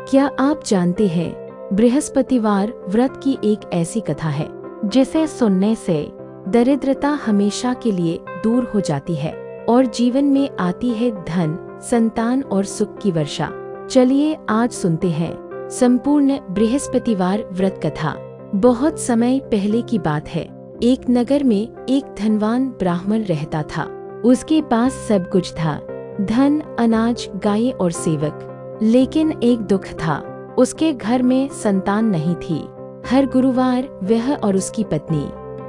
क्या आप जानते हैं, बृहस्पतिवार व्रत की एक ऐसी कथा है जिसे सुनने से दरिद्रता हमेशा के लिए दूर हो जाती है और जीवन में आती है धन, संतान और सुख की वर्षा। चलिए आज सुनते हैं संपूर्ण बृहस्पतिवार व्रत कथा। बहुत समय पहले की बात है। एक नगर में एक धनवान ब्राह्मण रहता था। उसके पास सब कुछ था, धन, अनाज, गाय और सेवक। लेकिन एक दुख था, उसके घर में संतान नहीं थी। हर गुरुवार वह और उसकी पत्नी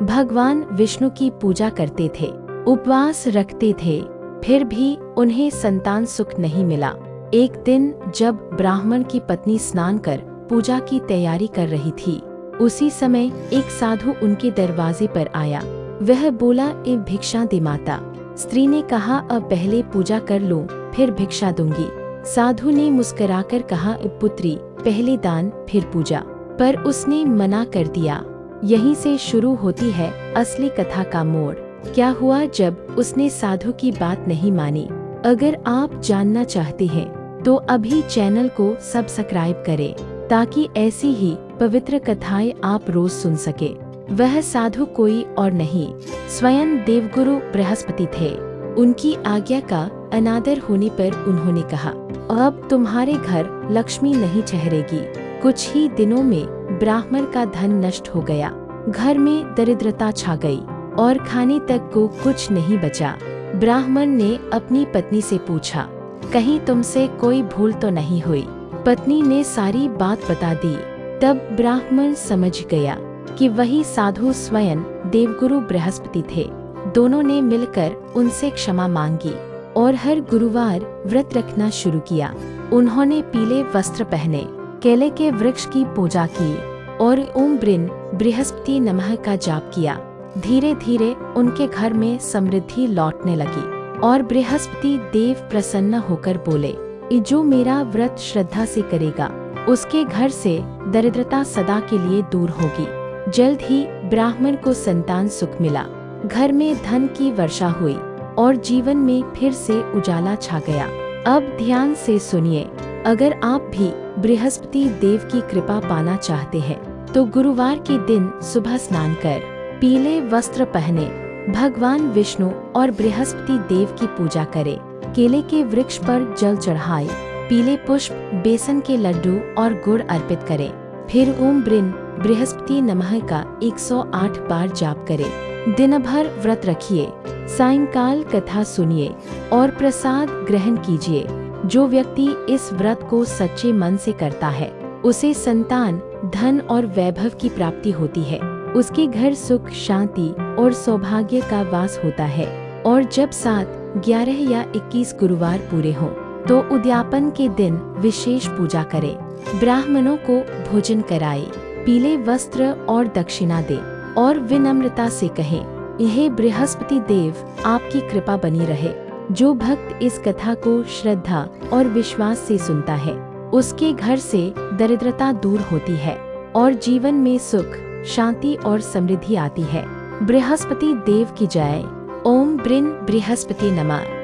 भगवान विष्णु की पूजा करते थे, उपवास रखते थे, फिर भी उन्हें संतान सुख नहीं मिला। एक दिन जब ब्राह्मण की पत्नी स्नान कर पूजा की तैयारी कर रही थी, उसी समय एक साधु उनके दरवाजे पर आया। वह बोला, ए भिक्षा दे माता। स्त्री ने कहा, अब पहले पूजा कर लो, फिर भिक्षा दूंगी। साधु ने मुस्कुराकर कहा, पुत्री, पहले दान फिर पूजा। पर उसने मना कर दिया। यहीं से शुरू होती है असली कथा का मोड़। क्या हुआ जब उसने साधु की बात नहीं मानी? अगर आप जानना चाहते हैं तो अभी चैनल को सब्सक्राइब करें ताकि ऐसी ही पवित्र कथाएं आप रोज सुन सके। वह साधु कोई और नहीं, स्वयं देवगुरु बृहस्पति थे। उनकी आज्ञा का अनादर होने पर उन्होंने कहा, अब तुम्हारे घर लक्ष्मी नहीं ठहरेगी। कुछ ही दिनों में ब्राह्मण का धन नष्ट हो गया। घर में दरिद्रता छा गई और खाने तक को कुछ नहीं बचा। ब्राह्मण ने अपनी पत्नी से पूछा, कहीं तुमसे कोई भूल तो नहीं हुई? पत्नी ने सारी बात बता दी। तब ब्राह्मण समझ गया कि वही साधु स्वयं देवगुरु बृहस्पति थे। दोनों ने मिलकर उनसे क्षमा मांगी और हर गुरुवार व्रत रखना शुरू किया। उन्होंने पीले वस्त्र पहने, केले के वृक्ष की पूजा की और ओम ब्रिन बृहस्पति नमः का जाप किया। धीरे धीरे उनके घर में समृद्धि लौटने लगी और बृहस्पति देव प्रसन्न होकर बोले, जो मेरा व्रत श्रद्धा से करेगा उसके घर से दरिद्रता सदा के लिए दूर होगी। जल्द ही ब्राह्मण को संतान सुख मिला। घर में धन की वर्षा हुई और जीवन में फिर से उजाला छा गया। अब ध्यान से सुनिए, अगर आप भी बृहस्पति देव की कृपा पाना चाहते हैं तो गुरुवार के दिन सुबह स्नान कर, पीले वस्त्र पहने, भगवान विष्णु और बृहस्पति देव की पूजा करें। केले के वृक्ष पर जल चढ़ाए, पीले पुष्प, बेसन के लड्डू और गुड़ अर्पित करें। फिर ओम ब्रिन बृहस्पति नमः का 108 बार जाप करें। दिन भर व्रत रखिए, सायंकाल कथा सुनिए और प्रसाद ग्रहण कीजिए। जो व्यक्ति इस व्रत को सच्चे मन से करता है उसे संतान, धन और वैभव की प्राप्ति होती है। उसके घर सुख, शांति और सौभाग्य का वास होता है। और जब 7, 11 या 21 गुरुवार पूरे हों तो उद्यापन के दिन विशेष पूजा करें, ब्राह्मणों को भोजन कराए, पीले वस्त्र और दक्षिणा दे और विनम्रता से कहें, यह बृहस्पति देव आपकी कृपा बनी रहे। जो भक्त इस कथा को श्रद्धा और विश्वास से सुनता है उसके घर से दरिद्रता दूर होती है और जीवन में सुख, शांति और समृद्धि आती है। बृहस्पति देव की जय। ओम ब्रिन बृहस्पति नमः।